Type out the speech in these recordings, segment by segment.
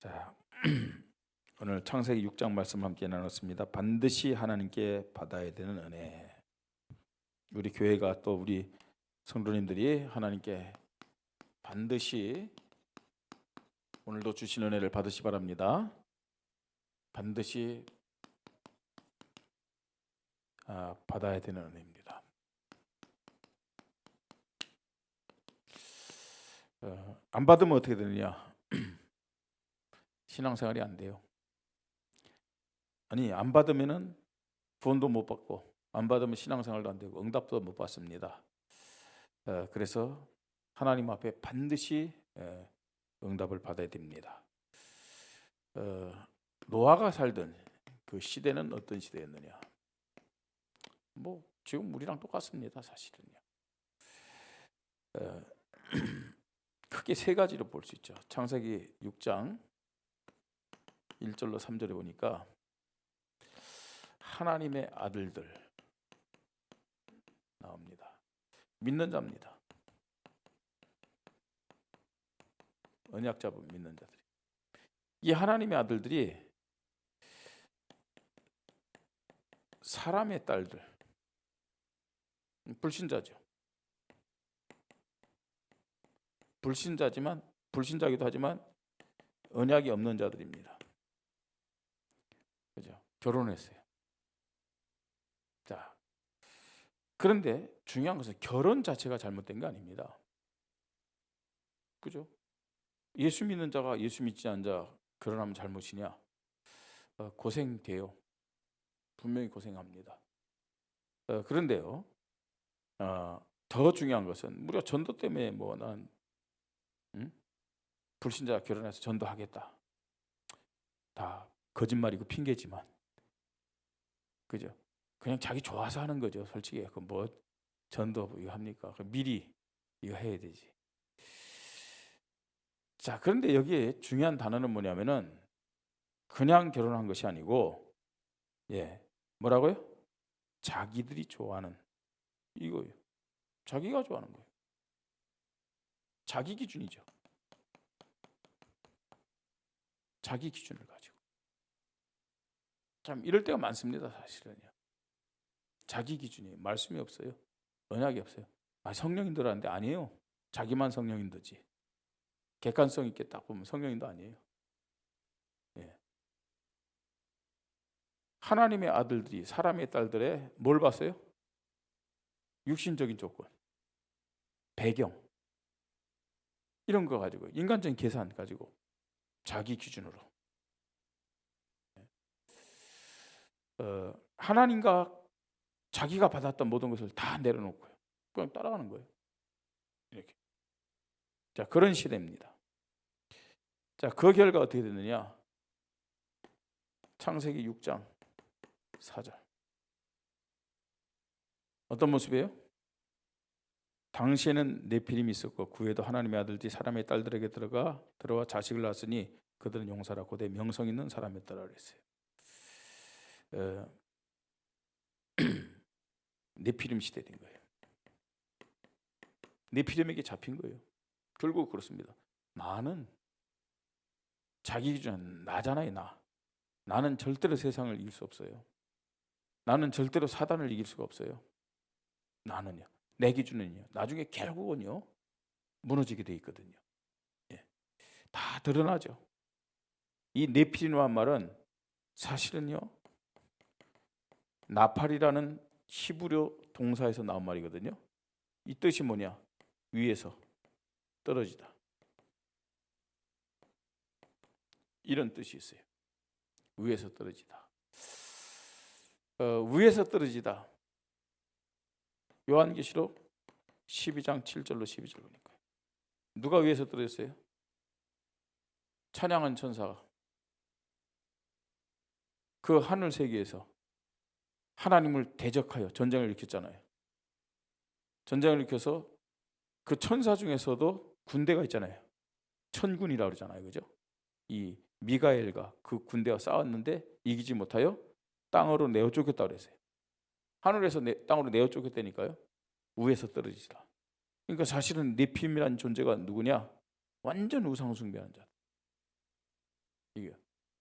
자, 오늘 창세기 6장 말씀 함께 나눴습니다. 반드시 하나님께 받아야 되는 은혜. 우리 교회가 또 우리 성도님들이 하나님께 반드시 오늘도 주신 은혜를 받으시 바랍니다. 반드시 받아야 되는 은혜입니다. 안 받으면 어떻게 되느냐? 신앙생활이 안 돼요. 아니, 안 받으면은 구원도 못 받고, 안 받으면 신앙생활도 안 되고, 응답도 못 받습니다. 그래서 하나님 앞에 반드시 응답을 받아야 됩니다. 노아가 살던 그 시대는 어떤 시대였느냐? 뭐 지금 우리랑 똑같습니다, 사실은요. 크게 세 가지로 볼 수 있죠. 창세기 6장 1절로 3절에 보니까 하나님의 아들들 나옵니다. 믿는 자입니다. 언약 잡은 믿는 자들이. 이 하나님의 아들들이 사람의 딸들, 불신자죠. 불신자기도 하지만 언약이 없는 자들입니다. 그죠? 결혼했어요. 자, 그런데 중요한 것은 결혼 자체가 잘못된 게 아닙니다. 그죠? 예수 믿는 자가 예수 믿지 않은 자 결혼하면 잘못이냐? 고생돼요. 분명히 고생합니다. 그런데요, 더 중요한 것은 우리가 전도 때문에 난 불신자 결혼해서 전도하겠다. 다 거짓말이고 핑계지만, 그죠? 그냥 자기 좋아서 하는 거죠. 솔직히 그 뭐 전도 이거 합니까? 미리 이거 해야 되지. 자, 그런데 여기에 중요한 단어는 뭐냐면은 그냥 결혼한 것이 아니고, 뭐라고요? 자기들이 좋아하는 이거예요. 자기가 좋아하는 거예요. 자기 기준이죠. 자기 기준을 가지고. 참 이럴 때가 많습니다, 사실은요. 자기 기준이 말씀이 없어요. 언약이 없어요. 성령인도라는데 아니에요. 자기만 성령인도지. 객관성 있게 딱 보면 성령인도 아니에요. 하나님의 아들들이 사람의 딸들의 뭘 봤어요? 육신적인 조건, 배경 이런 거 가지고 인간적인 계산 가지고 자기 기준으로 하나님과 자기가 받았던 모든 것을 다 내려놓고요. 그냥 따라가는 거예요. 이렇게. 자, 그런 시대입니다. 자, 그 결과 어떻게 됐느냐? 창세기 6장 4절. 어떤 모습이에요? 당시에는 네피림이 있었고 그 후에도 하나님의 아들들이 사람의 딸들에게 들어와 자식을 낳았으니 그들은 용사라 고대 명성 있는 사람이었다라 그랬어요. 네피림 시대 된 거예요. 네피림에게 잡힌 거예요. 결국 그렇습니다. 나는 자기 기준은 나잖아요. 나는 절대로 세상을 이길 수 없어요. 나는 절대로 사단을 이길 수가 없어요. 나는요. 내 기준은요. 나중에 결국은요. 무너지게 돼 있거든요. 다 드러나죠. 이 네피림이라는 말은 사실은요. 나팔이라는 히브리어 동사에서 나온 말이거든요. 이 뜻이 뭐냐? 위에서 떨어지다. 이런 뜻이 있어요. 위에서 떨어지다. 위에서 떨어지다. 요한계시록 12장 7절로 12절 보니까 누가 위에서 떨어졌어요? 찬양한 천사가 그 하늘 세계에서 하나님을 대적하여 전쟁을 일으켰잖아요. 전쟁을 일으켜서 그 천사 중에서도 군대가 있잖아요. 천군이라고 그러잖아요. 그죠? 이 미가엘과 그 군대와 싸웠는데 이기지 못하여 땅으로 내어 쫓겼다고 그랬어요. 하늘에서 땅으로 내어 쫓겼다니까요. 위에서 떨어지다. 그러니까 사실은 네피림이라는 존재가 누구냐? 완전 우상 숭배하는 자.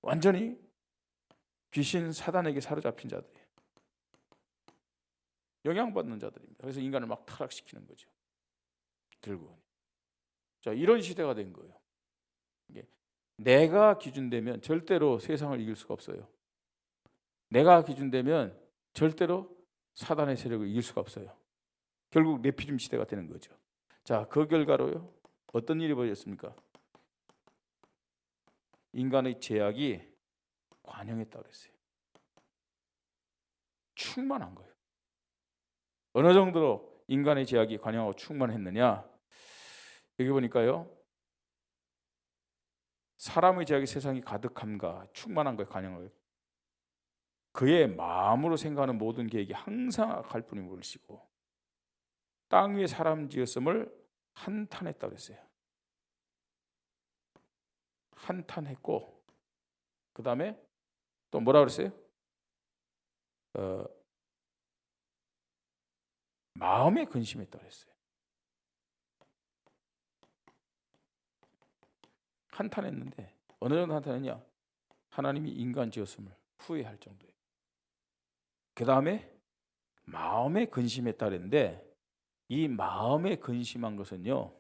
완전히 귀신 사단에게 사로잡힌 자들이에요. 영향받는 자들입니다. 그래서 인간을 막 타락시키는 거죠. 결국은. 자, 이런 시대가 된 거예요. 내가 기준되면 절대로 세상을 이길 수가 없어요. 내가 기준되면 절대로 사단의 세력을 이길 수가 없어요. 결국 네피림 시대가 되는 거죠. 자, 그 결과로요. 어떤 일이 벌어졌습니까? 인간의 죄악이 관영했다고 그랬어요. 충만한 거예요. 어느 정도로 인간의 죄악이 관영하고 충만했느냐? 여기 보니까요. 사람의 죄악이 세상이 가득함과 충만한 거에 관영을 그의 마음으로 생각하는 모든 계획이 항상 악할 뿐임을 모르시고 땅 위에 사람 지었음을 한탄했다고 그랬어요. 한탄했고 그 다음에 또 뭐라 그랬어요? 마음에 근심했다고 그랬어요. 한탄했는데 어느 정도 한탄했냐? 하나님이 인간 지었음을 후회할 정도예요. 그 다음에 마음에 근심했다 그랬는데 이 마음에 근심한 것은요,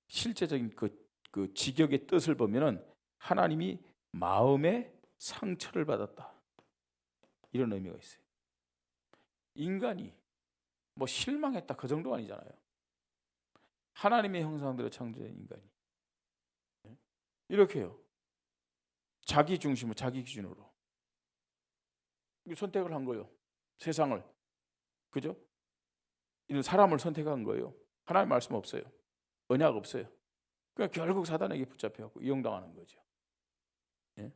실제적인 그 직역의 뜻을 보면은 하나님이 마음에 상처를 받았다, 이런 의미가 있어요. 인간이 뭐 실망했다 그 정도가 아니잖아요. 하나님의 형상대로 창조된 인간이 이렇게요, 자기 중심으로 자기 기준으로 선택을 한 거예요. 세상을, 그죠? 이런 사람을 선택한 거예요. 하나님 말씀 없어요. 언약 없어요. 그러니까 결국 사단에게 붙잡혀갖고 이용당하는 거죠. 예?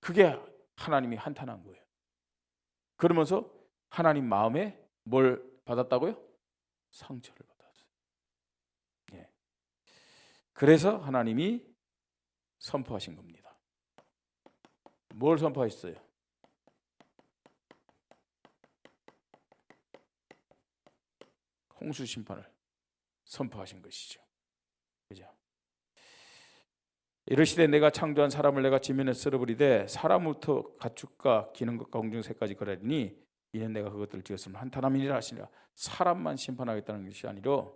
그게 하나님이 한탄한 거예요. 그러면서 하나님 마음에 뭘 받았다고요? 상처를 받았어요. 예. 그래서 하나님이 선포하신 겁니다. 뭘 선포하셨어요? 홍수 심판을 선포하신 것이죠. 그죠? 이르시되 내가 창조한 사람을 내가 지면에 쓸어버리되 사람부터 가축과 기는 것과 공중새까지 거라리니 이는 내가 그것들을 지었으면 한탄함이니라 하시니라. 사람만 심판하겠다는 것이 아니라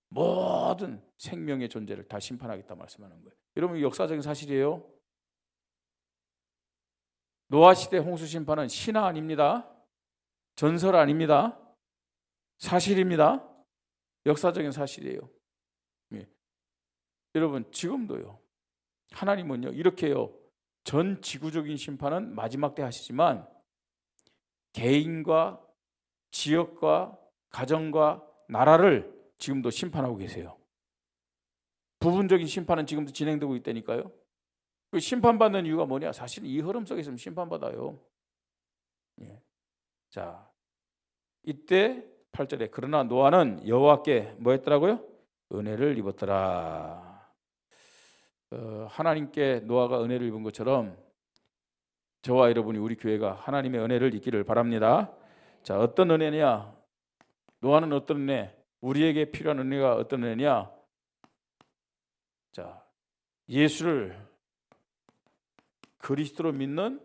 모든 생명의 존재를 다 심판하겠다 말씀하는 거예요. 여러분, 역사적인 사실이에요. 노아 시대 홍수 심판은 신화 아닙니다. 전설 아닙니다. 사실입니다. 역사적인 사실이에요. 예. 여러분, 지금도요, 하나님은요 이렇게요, 전 지구적인 심판은 마지막 때 하시지만 개인과 지역과 가정과 나라를 지금도 심판하고 계세요. 부분적인 심판은 지금도 진행되고 있다니까요. 그 심판받는 이유가 뭐냐? 사실 이 흐름 속에 있으면 심판받아요. 예. 자, 이때 8절에 그러나 노아는 여호와께 뭐 했더라고요? 은혜를 입었더라. 하나님께 노아가 은혜를 입은 것처럼 저와 여러분이, 우리 교회가 하나님의 은혜를 입기를 바랍니다. 자, 어떤 은혜냐? 노아는 어떤 은혜? 우리에게 필요한 은혜가 어떤 은혜냐? 자, 예수를 그리스도로 믿는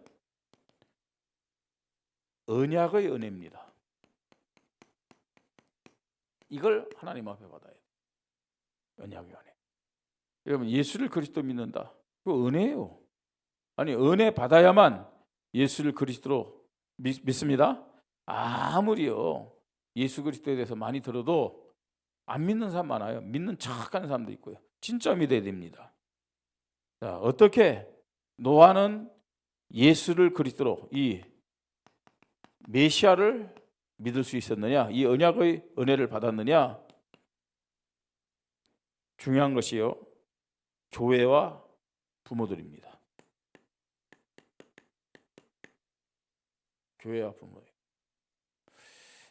언약의 은혜입니다. 이걸 하나님 앞에 받아야 돼요. 언약의 은혜. 여러분, 예수를 그리스도 믿는다, 그거 은혜예요. 아니, 은혜 받아야만 예수를 그리스도로 믿습니다. 아무리요 예수 그리스도에 대해서 많이 들어도 안 믿는 사람 많아요. 믿는 척하는 사람도 있고요. 진짜 믿어야 됩니다. 자, 어떻게 노아는 예수를 그리스도로, 이 메시아를 믿을 수 있었느냐? 이 언약의 은혜를 받았느냐? 중요한 것이요, 교회와 부모들입니다. 교회와 부모.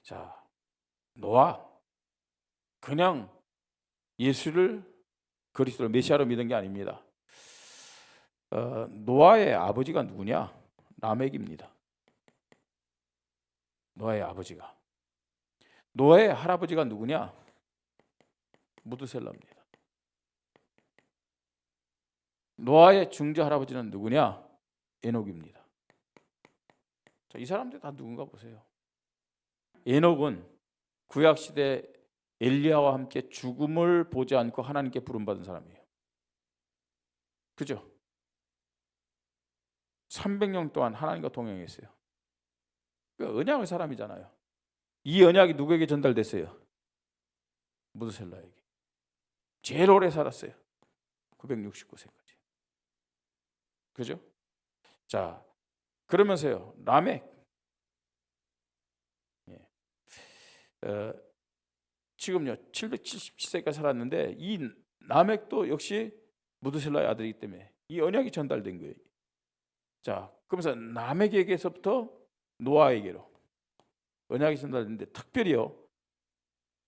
자, 노아 그냥 예수를 그리스도로 메시아로 믿은 게 아닙니다. 노아의 아버지가 누구냐? 라멕입니다. 노아의 아버지가. 노아의 할아버지가 누구냐? 무드셀라입니다. 노아의 중조 할아버지는 누구냐? 에녹입니다. 자, 이 사람들 다 누군가 보세요. 에녹은 구약 시대 엘리야와 함께 죽음을 보지 않고 하나님께 부름받은 사람이에요. 그죠? 300년 동안 하나님과 동행했어요. 그 언약의 사람이잖아요. 이 언약이 누구에게 전달됐어요? 무드셀라에게. 제일 오래 살았어요. 969세까지. 그죠? 자, 그러면서요, 라멕. 지금요 777세까지 살았는데 이 라멕도 역시 무드셀라의 아들이기 때문에 이 언약이 전달된 거예요. 자, 그러면서 라멕에게서부터 노아에게로 언약이 전달됐는데 특별히요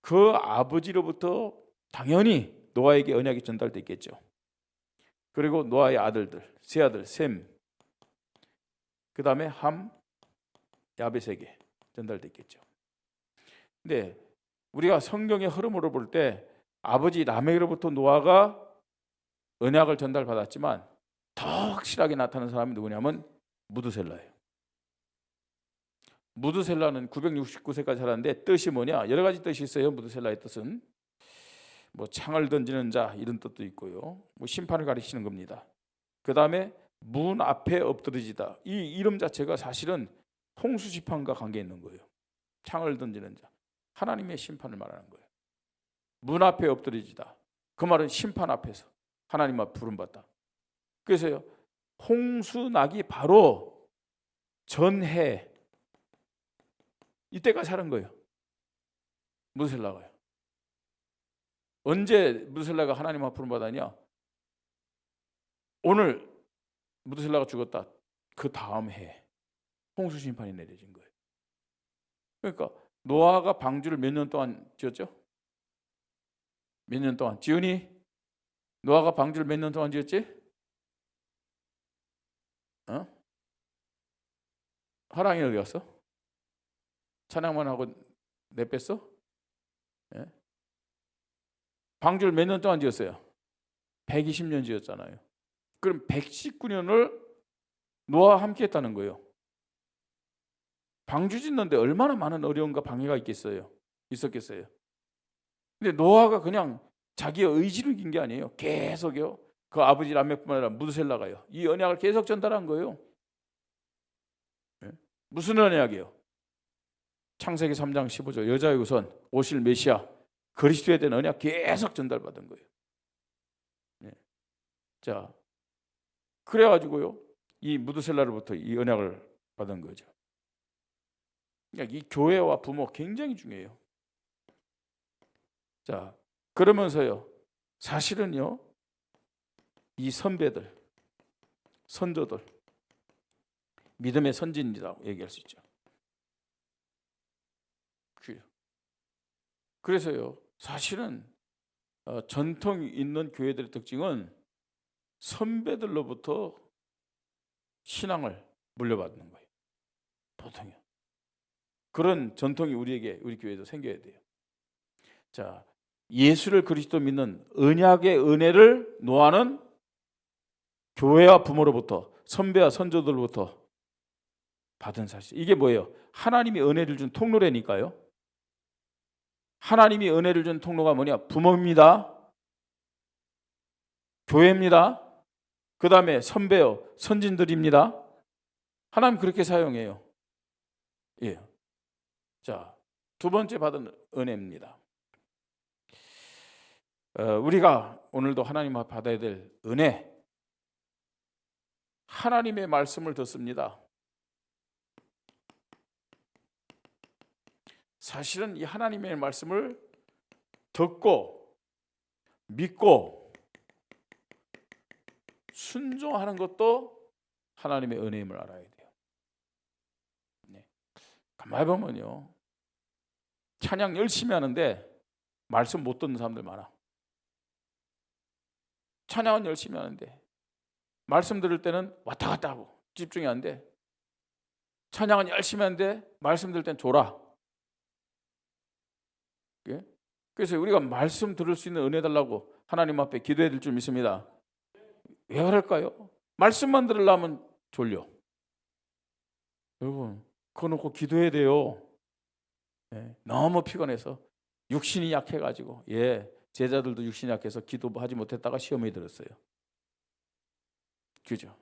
그 아버지로부터 당연히 노아에게 언약이 전달됐겠죠. 그리고 노아의 아들들, 세 아들 셈, 그 다음에 함, 야벳에게 전달됐겠죠. 근데 우리가 성경의 흐름으로 볼 때 아버지 라멕으로부터 노아가 언약을 전달받았지만 더 확실하게 나타난 사람이 누구냐면 무드셀라예요. 무드셀라는 969세까지 살았는데 뜻이 뭐냐? 여러 가지 뜻이 있어요. 무드셀라의 뜻은 뭐 창을 던지는 자 이런 뜻도 있고요. 뭐 심판을 가리키는 겁니다. 그 다음에 문 앞에 엎드러지다. 이 이름 자체가 사실은 홍수 심판과 관계 있는 거예요. 창을 던지는 자. 하나님의 심판을 말하는 거예요. 문 앞에 엎드려지다. 그 말은 심판 앞에서 하나님 앞 부름받다. 그래서요 홍수 나기 바로 전해 이때까지 사는 거예요. 무드셀라가요. 언제 무드셀라가 하나님 앞 부름받았냐? 오늘 무드셀라가 죽었다. 그 다음 해 홍수 심판이 내려진 거예요. 그러니까 노아가 방주를 몇 년 동안 지었죠? 몇 년 동안? 지훈이? 노아가 방주를 몇 년 동안 지었지? 하랑이 어디 갔어? 찬양만 하고 내뺐어? 예? 방주를 몇 년 동안 지었어요? 120년 지었잖아요. 그럼 119년을 노아와 함께 했다는 거예요. 방주 짓는데 얼마나 많은 어려움과 방해가 있었겠어요. 근데 노아가 그냥 자기의 의지로 이긴 게 아니에요. 계속요. 그 아버지 라멕뿐만 아니라 무드셀라가요. 이 언약을 계속 전달한 거예요. 무슨 언약이에요? 창세기 3장 15절 여자의 우선 오실 메시아 그리스도에 대한 언약 계속 전달받은 거예요. 자, 그래가지고요 이 무드셀라로부터 이 언약을 받은 거죠. 그러니까 이 교회와 부모 굉장히 중요해요. 자, 그러면서요 사실은요 이 선배들, 선조들 믿음의 선진이라고 얘기할 수 있죠. 그래서요 사실은 전통 있는 교회들의 특징은 선배들로부터 신앙을 물려받는 거예요. 보통이요. 그런 전통이 우리 교회도 생겨야 돼요. 자, 예수를 그리스도 믿는 언약의 은혜를 노아는 교회와 부모로부터 선배와 선조들로부터 받은 사실. 이게 뭐예요? 하나님이 은혜를 준 통로라니까요. 하나님이 은혜를 준 통로가 뭐냐? 부모입니다. 교회입니다. 그 다음에 선배요, 선진들입니다. 하나님 그렇게 사용해요. 예. 자, 두 번째 받은 은혜입니다. 우리가 오늘도 하나님 앞에 받아야 될 은혜, 하나님의 말씀을 듣습니다. 사실은 이 하나님의 말씀을 듣고 믿고 순종하는 것도 하나님의 은혜임을 알아야 돼요. 네. 가만히 보면요 찬양 열심히 하는데 말씀 못 듣는 사람들 많아. 찬양은 열심히 하는데 말씀 들을 때는 왔다 갔다 하고 집중이 안 돼. 찬양은 열심히 하는데 말씀 들을 땐 졸아. 그래서 우리가 말씀 들을 수 있는 은혜 달라고 하나님 앞에 기도해야 될 줄 믿습니다. 왜 그럴까요? 말씀만 들으려면 졸려. 여러분, 그거 놓고 기도해야 돼요. 너무 피곤해서 육신이 약해가지고 제자들도 육신이 약해서 기도하지 못했다가 시험에 들었어요. 그죠?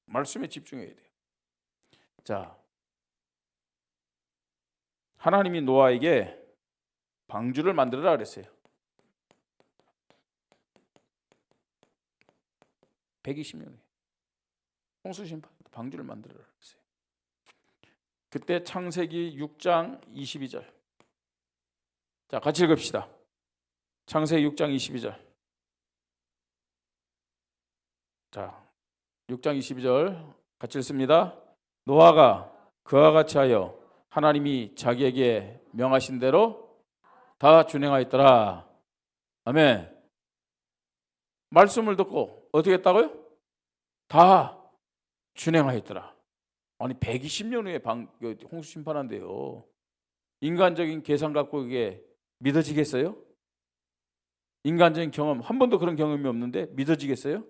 말씀에 집중해야 돼요. 자, 하나님이 노아에게 방주를 만들어라 그랬어요. 120년에 홍수 심판 방주를 만들어라 그랬어요. 그때 창세기 6장 22절. 자, 같이 읽읍시다. 창세기 6장 22절. 자, 6장 22절 같이 읽습니다. 노아가 그와 같이 하여 하나님이 자기에게 명하신 대로 다 준행하였더라. 아멘. 말씀을 듣고 어떻게 했다고요? 다 준행하였더라. 아니 120년 후에 홍수 심판한대요. 인간적인 계산 갖고 이게 믿어지겠어요? 인간적인 경험 한 번도 그런 경험이 없는데 믿어지겠어요?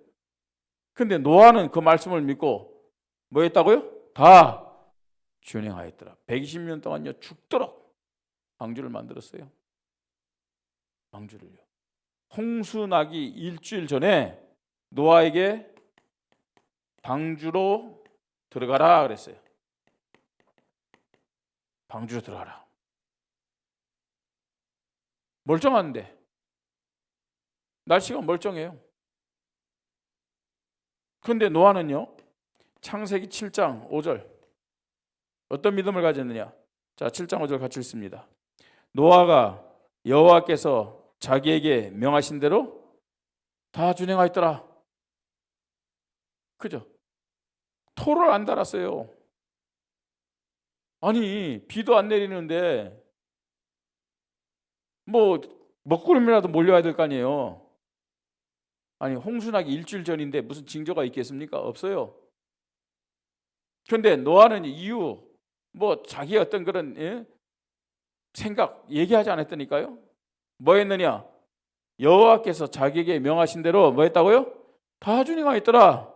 근데 노아는 그 말씀을 믿고 뭐 했다고요? 다 준행하였더라. 120년 동안요 죽도록 방주를 만들었어요. 방주를요. 홍수 나기 일주일 전에 노아에게 방주로 들어가라 그랬어요. 방주로 들어가라. 멀쩡한데 날씨가 멀쩡해요. 그런데 노아는요 창세기 7장 5절 어떤 믿음을 가졌느냐. 자, 7장 5절 같이 읽습니다. 노아가 여호와께서 자기에게 명하신 대로 다 준행하였더라. 그죠? 토를 안 달았어요. 아니 비도 안 내리는데 뭐 먹구름이라도 몰려야 될 거 아니에요. 아니 홍수나기 일주일 전인데 무슨 징조가 있겠습니까? 없어요. 그런데 노아는 이유 뭐 자기 어떤 그런 생각 얘기하지 않았다니까요. 뭐 했느냐? 여호와께서 자기에게 명하신 대로 뭐 했다고요? 다 준행하였더라.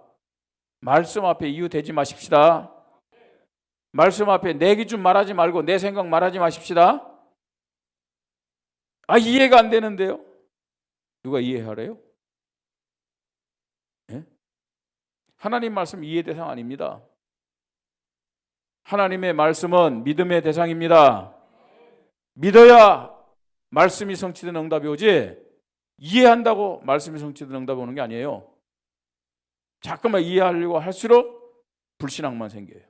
말씀 앞에 이유 대지 마십시다. 말씀 앞에 내 기준 말하지 말고 내 생각 말하지 마십시다. 아, 이해가 안 되는데요. 누가 이해하래요? 하나님 말씀 이해 대상 아닙니다. 하나님의 말씀은 믿음의 대상입니다. 믿어야 말씀이 성취된 응답이 오지 이해한다고 말씀이 성취된 응답이 오는 게 아니에요. 자꾸만 이해하려고 할수록 불신앙만 생겨요.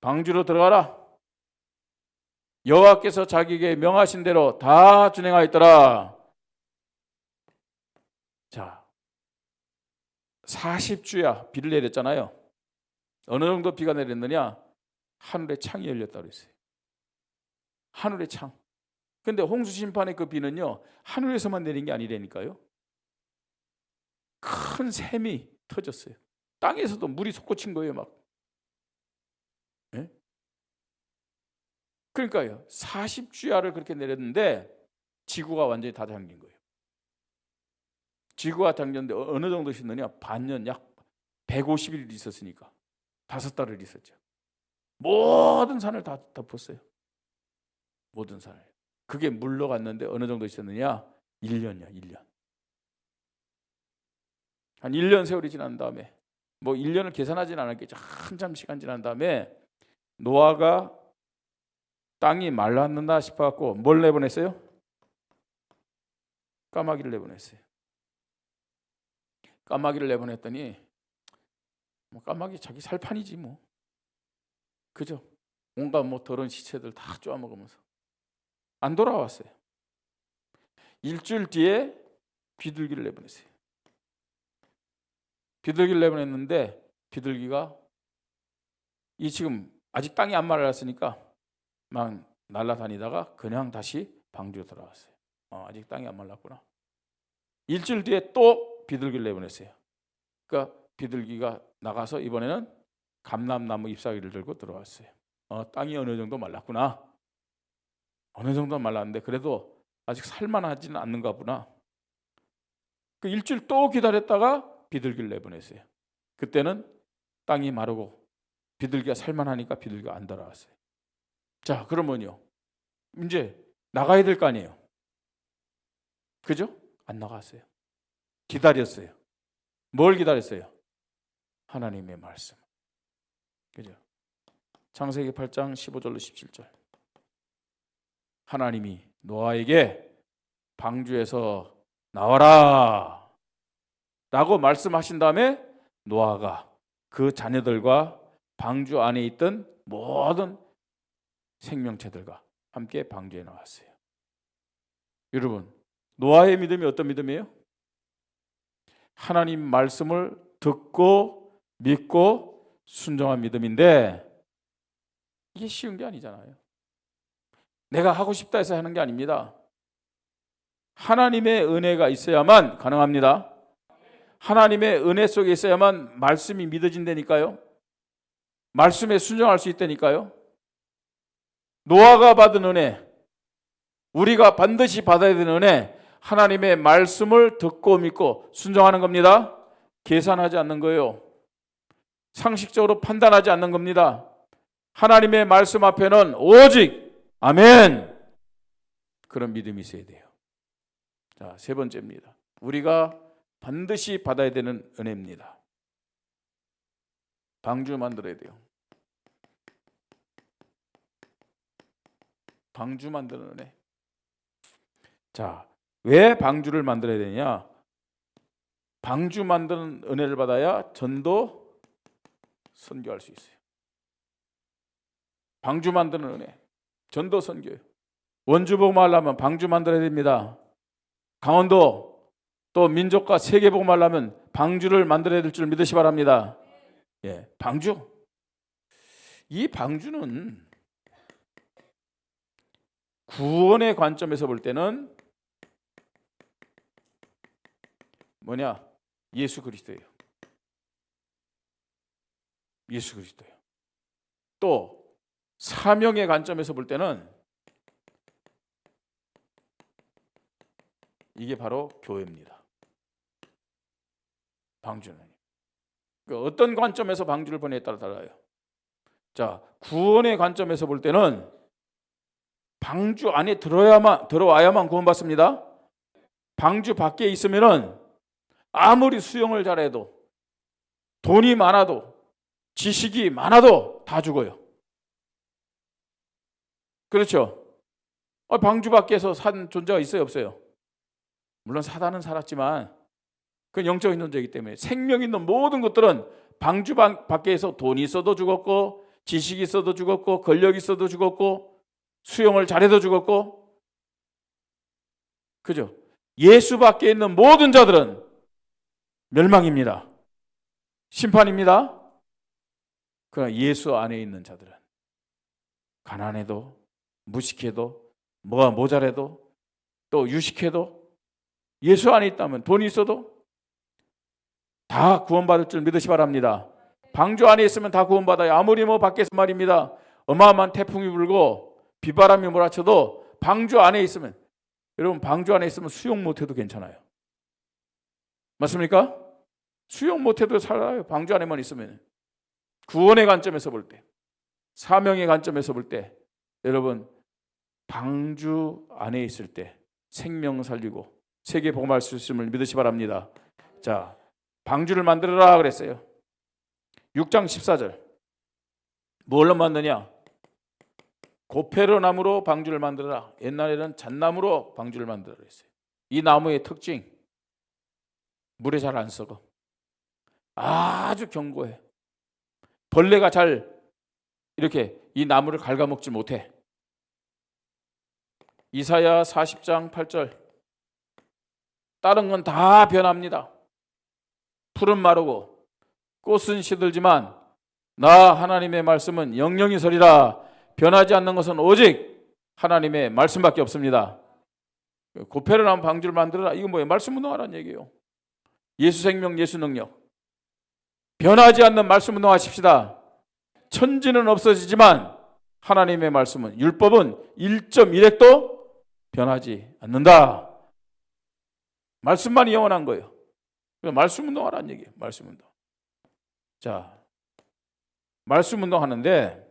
방주로 들어가라. 여호와께서 자기에게 명하신 대로 다 준행하였더라. 자, 40주야 비를 내렸잖아요. 어느 정도 비가 내렸느냐? 하늘에 창이 열렸다고 했어요. 하늘의 창. 근데 홍수 심판의 그 비는요 하늘에서만 내린 게 아니라니까요. 큰 샘이 터졌어요. 땅에서도 물이 솟구친 거예요 막. 그러니까요 40주야를 그렇게 내렸는데 지구가 완전히 다 잠긴 거예요. 지구가 잠겼는데 어느 정도 있었느냐? 반년 약 150일 있었으니까 5달을 있었죠. 모든 산을 다 덮었어요. 모든 산을. 그게 물러갔는데 어느 정도 있었느냐? 1년이야 1년. 한 1년 세월이 지난 다음에 뭐 1년을 계산하진 않았겠죠. 한참 시간 지난 다음에 노아가 땅이 말랐는다 싶어갖고 뭘 내보냈어요? 까마귀를 내보냈어요. 까마귀를 내보냈더니 뭐 까마귀 자기 살판이지 뭐. 그죠? 온갖 뭐 더러운 시체들 다 쪼아먹으면서 안 돌아왔어요. 일주일 뒤에 비둘기를 내보냈어요. 비둘기를 내보냈는데 비둘기가 이 지금 아직 땅이 안 말랐으니까 막 날아다니다가 그냥 다시 방주로 돌아왔어요. 아직 땅이 안 말랐구나. 일주일 뒤에 또 비둘기를 내보냈어요. 그러니까 비둘기가 나가서 이번에는 감람나무 잎사귀를 들고 들어왔어요. 땅이 어느 정도 말랐구나. 어느 정도 말랐는데 그래도 아직 살만하지는 않는가 보나. 그 일주일 또 기다렸다가 비둘기를 내보냈어요. 그때는 땅이 마르고 비둘기가 살만하니까 비둘기가 안 돌아왔어요. 자, 그러면요, 이제 나가야 될 거 아니에요. 그죠? 안 나갔어요. 기다렸어요. 뭘 기다렸어요? 하나님의 말씀. 그죠? 창세기 8장 15절로 17절. 하나님이 노아에게 방주에서 나와라 라고 말씀하신 다음에 노아가 그 자녀들과 방주 안에 있던 모든 생명체들과 함께 방주에 나왔어요. 여러분, 노아의 믿음이 어떤 믿음이에요? 하나님 말씀을 듣고 믿고 순종한 믿음인데, 이게 쉬운 게 아니잖아요. 내가 하고 싶다 해서 하는 게 아닙니다. 하나님의 은혜가 있어야만 가능합니다. 하나님의 은혜 속에 있어야만 말씀이 믿어진다니까요. 말씀에 순종할 수 있다니까요. 노아가 받은 은혜, 우리가 반드시 받아야 되는 은혜, 하나님의 말씀을 듣고 믿고 순종하는 겁니다. 계산하지 않는 거예요. 상식적으로 판단하지 않는 겁니다. 하나님의 말씀 앞에는 오직 아멘, 그런 믿음이 있어야 돼요. 자, 세 번째입니다. 우리가 반드시 받아야 되는 은혜입니다. 방주 만들어야 돼요. 방주 만드는 은혜. 자, 왜 방주를 만들어야 되냐? 방주 만드는 은혜를 받아야 전도 선교할 수 있어요. 방주 만드는 은혜, 전도 선교요. 원주 복음을 하려면 방주 만들어야 됩니다. 강원도 또 민족과 세계 복음을 하려면 방주를 만들어야 될 줄 믿으시 바랍니다. 예, 방주. 이 방주는 구원의 관점에서 볼 때는 뭐냐? 예수 그리스도예요. 예수 그리스도예요. 또 사명의 관점에서 볼 때는 이게 바로 교회입니다. 방주는 어떤 관점에서 방주를 보냐에 따라 달라요. 자, 구원의 관점에서 볼 때는 방주 안에 들어와야만 구원받습니다. 방주 밖에 있으면은 아무리 수영을 잘해도, 돈이 많아도, 지식이 많아도 다 죽어요. 그렇죠? 방주 밖에서 산 존재가 있어요, 없어요? 물론 사단은 살았지만 그건 영적인 존재이기 때문에 생명 있는 모든 것들은 방주 밖에서 돈이 있어도 죽었고, 지식이 있어도 죽었고, 권력이 있어도 죽었고, 수영을 잘해도 죽었고, 그죠? 예수 밖에 있는 모든 자들은 멸망입니다. 심판입니다. 그러나 예수 안에 있는 자들은 가난해도, 무식해도, 뭐가 모자라도, 또 유식해도, 예수 안에 있다면 돈이 있어도 다 구원받을 줄 믿으시 바랍니다. 방주 안에 있으면 다 구원받아요. 아무리 밖에서 말입니다, 어마어마한 태풍이 불고 비바람이 몰아쳐도 방주 안에 있으면, 여러분 방주 안에 있으면 수영 못해도 괜찮아요. 맞습니까? 수영 못해도 살아요. 방주 안에만 있으면. 구원의 관점에서 볼 때, 사명의 관점에서 볼 때, 여러분 방주 안에 있을 때 생명 살리고 세계 복음할 수 있음을 믿으시 바랍니다. 자, 방주를 만들어라 그랬어요. 6장 14절. 뭘로 만드냐? 고페르 나무로 방주를 만들어라. 옛날에는 잣나무로 방주를 만들어라 그랬어요. 이 나무의 특징, 물에 잘 안 썩어. 아주 견고해. 벌레가 잘 이렇게 이 나무를 갉아먹지 못해. 이사야 40장 8절. 다른 건 다 변합니다. 풀은 마르고 꽃은 시들지만 나 하나님의 말씀은 영영이 서리라. 변하지 않는 것은 오직 하나님의 말씀밖에 없습니다. 고페르 나무 방주를 만들어라. 이거 뭐예요? 말씀 운동하라는 얘기예요. 예수 생명, 예수 능력. 변하지 않는 말씀 운동하십시다. 천지는 없어지지만 하나님의 말씀은, 율법은 1.1획도 변하지 않는다. 말씀만이 영원한 거예요. 말씀 운동하라는 얘기예요. 말씀 운동. 자, 말씀 운동 하는데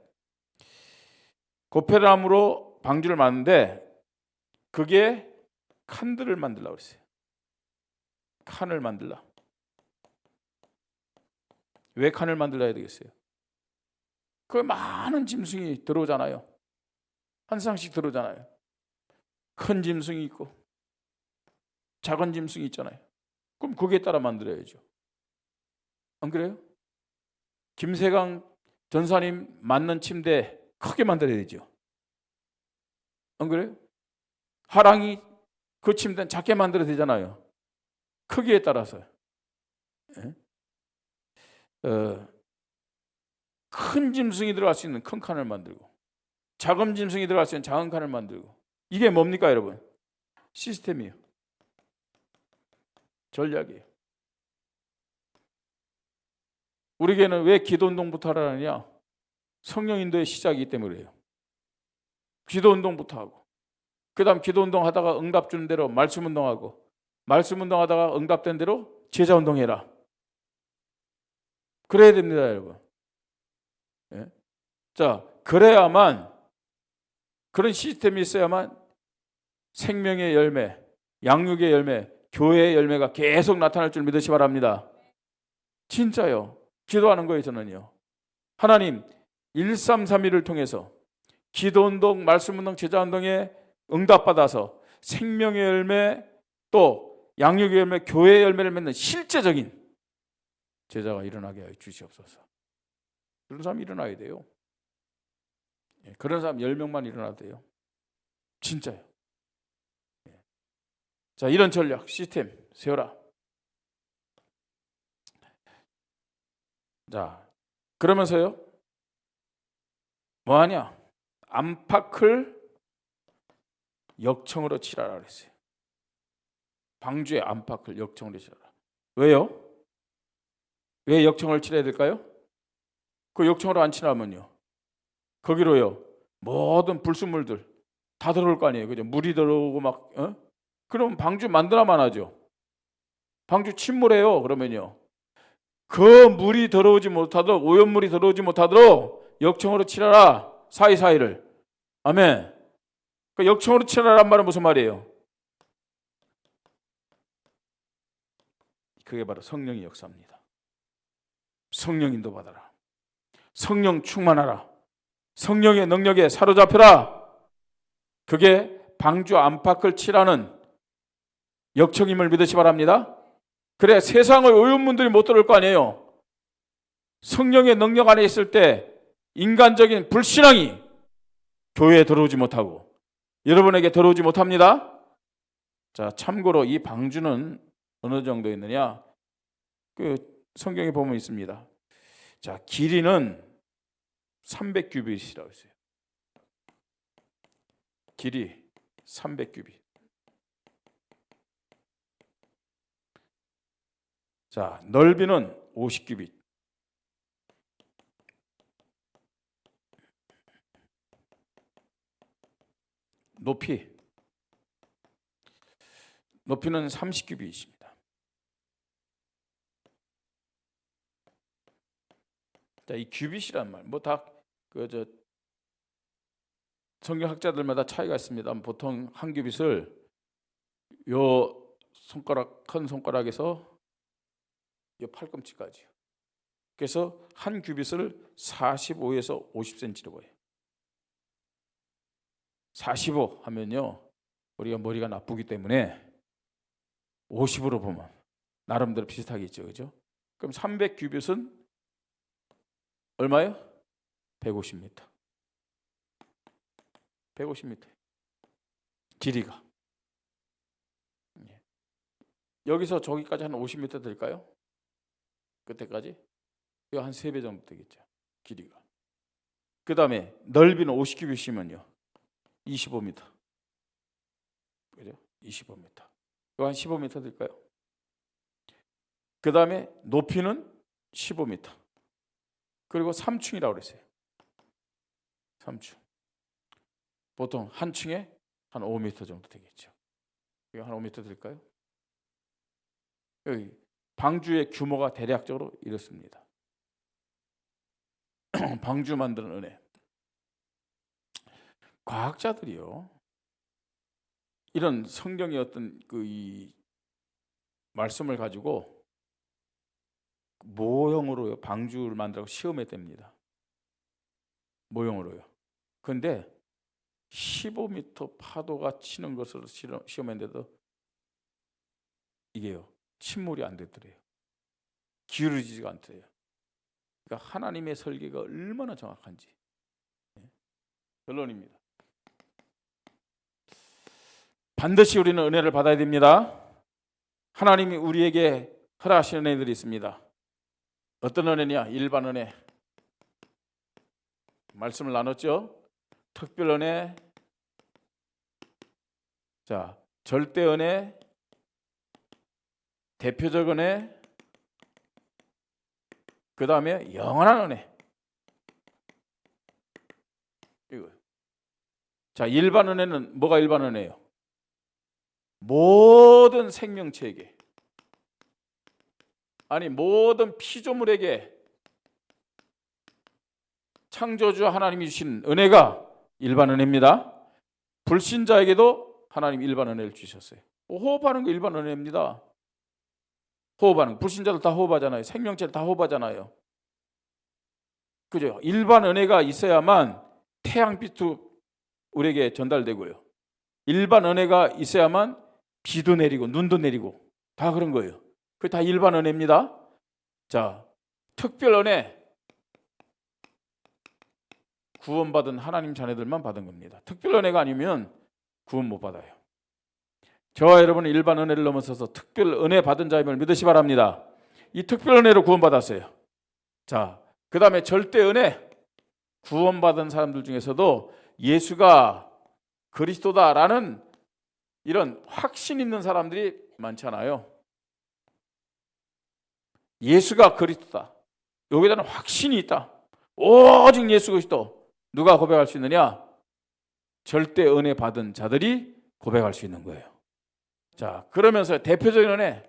고페르나무로 방주를 만드는데 그게 칸들을 만들려고 그랬어요. 칸을 만들라. 왜 칸을 만들어야 되겠어요? 그 많은 짐승이 들어오잖아요. 한 쌍씩 들어오잖아요. 큰 짐승이 있고 작은 짐승이 있잖아요. 그럼 거기에 따라 만들어야죠. 안 그래요? 김세강 전사님 맞는 침대 크게 만들어야 되죠. 안 그래요? 하랑이 그 침대는 작게 만들어야 되잖아요. 크기에 따라서. 큰 짐승이 들어갈 수 있는 큰 칸을 만들고 작은 짐승이 들어갈 수 있는 작은 칸을 만들고 이게 뭡니까 여러분? 시스템이에요. 전략이에요. 우리 교회는 왜 기도운동부터 하라느냐? 성령인도의 시작이기 때문에 그래요. 기도운동부터 하고 그 다음 기도운동 하다가 응답 주는 대로 말씀운동하고 말씀운동 하다가 응답된 대로 제자운동해라. 그래야 됩니다 여러분. 예? 자, 그래야만 그런 시스템이 있어야만 생명의 열매, 양육의 열매, 교회의 열매가 계속 나타날 줄 믿으시 바랍니다. 진짜요. 기도하는 거예요 저는요. 하나님 1331을 통해서 기도운동, 말씀운동, 제자운동에 응답받아서 생명의 열매 또 양육의 열매, 교회의 열매를 맺는 실제적인 제자가 일어나게 하여 주시옵소서. 그런 사람이 일어나야 돼요. 그런 사람 10명만 일어나도 돼요. 진짜요. 자, 이런 전략, 시스템 세워라. 자, 그러면서요. 뭐하냐? 안팎을 역청으로 칠하라 그랬어요. 방주의 안팎을 역청으로 칠하라. 왜요? 왜 역청을 칠해야 될까요? 그 역청으로 안 칠하면요. 거기로요. 모든 불순물들 다 들어올 거 아니에요. 그죠? 물이 들어오고 막 그럼 방주 만들어만 하죠. 방주 침몰해요. 그러면요. 그 물이 들어오지 못하도록 오염물이 들어오지 못하도록 역청으로 칠하라. 사이사이를. 아멘. 그 역청으로 칠하라는 말은 무슨 말이에요? 그게 바로 성령의 역사입니다. 성령 인도받아라. 성령 충만하라. 성령의 능력에 사로잡혀라. 그게 방주 안팎을 칠하는 역청임을 믿으시 바랍니다. 그래 세상의 오염물들이 못 들어올 거 아니에요. 성령의 능력 안에 있을 때 인간적인 불신앙이 교회에 들어오지 못하고 여러분에게 들어오지 못합니다. 자, 참고로 이 방주는 어느 정도 있느냐? 그 성경에 보면 있습니다. 자, 길이는 300규빗이라고 했어요. 길이 300규빗. 자, 넓이는 50규빗. 높이는 30규빗입니다. 자, 이 규빗이란 말, 다 성경학자들마다 차이가 있습니다. 보통 한 규빗을 요 손가락 큰 손가락에서 요 팔꿈치까지. 그래서 한 규빗을 45에서 50cm로 보여요. 45 하면요, 우리가 머리가 나쁘기 때문에 50으로 보면 나름대로 비슷하겠죠, 그죠? 그럼 300규빗은 얼마요? 150m. 150m. 길이가. 여기서 저기까지 한 50m 될까요? 그때까지? 이거 한 3배 정도 되겠죠. 길이가. 그 다음에 넓이는 50규빗이면요. 25m. 그죠? 25m. 이거 한 15m 될까요? 그 다음에 높이는 15m. 그리고 3층이라고 그랬어요. 3층. 보통 한 층에 한 5m 정도 되겠죠. 이거 한 5m 될까요? 여기 방주의 규모가 대략적으로 이렇습니다. 방주 만드는 은혜. 과학자들이요, 이런 성경의 어떤 이 말씀을 가지고 모형으로요 방주를 만들고 시험했답니다. 모형으로요. 그런데 15m 파도가 치는 것으로 시험했는데도 이게요 침몰이 안 됐더래요. 기울어지지가 않더래요. 그러니까 하나님의 설계가 얼마나 정확한지. 결론입니다. 반드시 우리는 은혜를 받아야 됩니다. 하나님이 우리에게 허락하시는 은혜들이 있습니다. 어떤 은혜냐? 일반 은혜. 말씀을 나눴죠. 특별 은혜, 자 절대 은혜, 대표적 은혜, 그 다음에 영원한 은혜. 이거. 자, 일반 은혜는 뭐가 일반 은혜예요? 모든 생명체에게, 아니 모든 피조물에게 창조주 하나님이 주신 은혜가 일반 은혜입니다. 불신자에게도 하나님 일반 은혜를 주셨어요. 호흡하는 거 일반 은혜입니다. 호흡하는 거. 불신자들 다 호흡하잖아요. 생명체를 다 호흡하잖아요. 그죠? 일반 은혜가 있어야만 태양빛도 우리에게 전달되고요. 일반 은혜가 있어야만 비도 내리고 눈도 내리고 다 그런 거예요. 그게 다 일반 은혜입니다. 자, 특별 은혜. 구원받은 하나님 자녀들만 받은 겁니다. 특별 은혜가 아니면 구원 못 받아요. 저와 여러분은 일반 은혜를 넘어서서 특별 은혜 받은 자임을 믿으시 바랍니다. 이 특별 은혜로 구원받았어요. 자, 그 다음에 절대 은혜. 구원받은 사람들 중에서도 예수가 그리스도다라는 이런 확신 있는 사람들이 많잖아요. 예수가 그리스도다. 여기에 대한 확신이 있다. 오직 예수 그리스도. 누가 고백할 수 있느냐? 절대 은혜 받은 자들이 고백할 수 있는 거예요. 자, 그러면서 대표적인 은혜,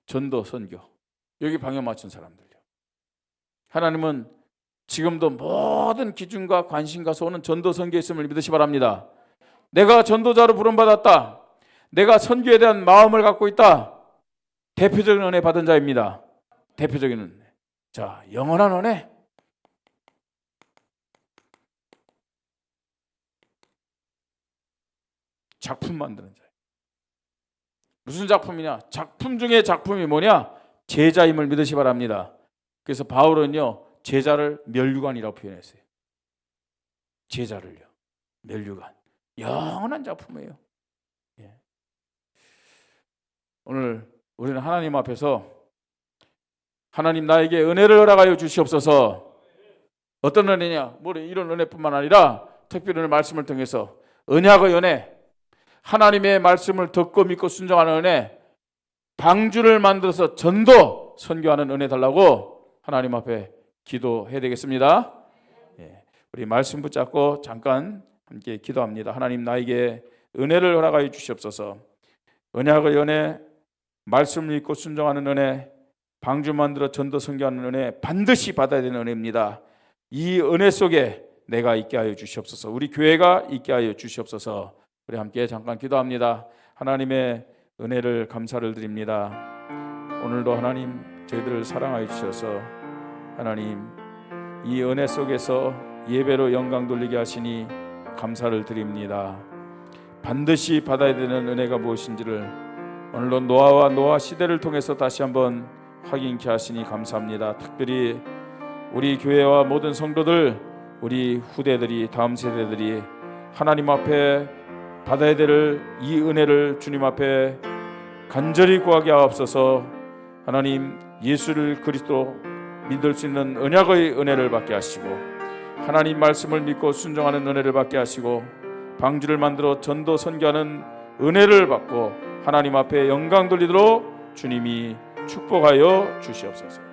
전도, 선교. 여기 방향 맞춘 사람들요. 하나님은 지금도 모든 기준과 관심과 소원은 전도, 선교에 있음을 믿으시 바랍니다. 내가 전도자로 부름받았다. 내가 선교에 대한 마음을 갖고 있다. 대표적인 은혜 받은 자입니다. 대표적인 은혜. 자, 영원한 은혜. 작품 만드는 자예요. 무슨 작품이냐? 작품 중에 작품이 뭐냐? 제자임을 믿으시 바랍니다. 그래서 바울은요, 제자를 멸류관이라고 표현했어요. 제자를요, 멸류관. 영원한 작품이에요. 예. 오늘 우리는 하나님 앞에서 하나님 나에게 은혜를 허락하여 주시옵소서. 어떤 은혜냐? 뭐 이런 은혜뿐만 아니라 특별히 오늘 말씀을 통해서 언약의 은혜, 하나님의 말씀을 듣고 믿고 순종하는 은혜, 방주를 만들어서 전도, 선교하는 은혜 달라고 하나님 앞에 기도해야 되겠습니다. 예, 우리 말씀 붙잡고 잠깐 함께 기도합니다. 하나님 나에게 은혜를 허락하여 주시옵소서. 언약의 은혜, 말씀을 믿고 순종하는 은혜, 방주 만들어 전도 선교하는 은혜 반드시 받아야 되는 은혜입니다. 이 은혜 속에 내가 있게 하여 주시옵소서. 우리 교회가 있게 하여 주시옵소서. 우리 함께 잠깐 기도합니다. 하나님의 은혜를 감사를 드립니다. 오늘도 하나님 저희들을 사랑하여 주셔서 하나님 이 은혜 속에서 예배로 영광 돌리게 하시니 감사를 드립니다. 반드시 받아야 되는 은혜가 무엇인지를 오늘도 노아와 노아 시대를 통해서 다시 한번 확인케 하시니 감사합니다. 특별히 우리 교회와 모든 성도들, 우리 후대들이, 다음 세대들이 하나님 앞에 받아야 될 이 은혜를 주님 앞에 간절히 구하게 하옵소서. 하나님 예수를 그리스도 믿을 수 있는 언약의 은혜를 받게 하시고 하나님 말씀을 믿고 순종하는 은혜를 받게 하시고 방주를 만들어 전도 선교하는 은혜를 받고 하나님 앞에 영광 돌리도록 주님이 축복하여 주시옵소서.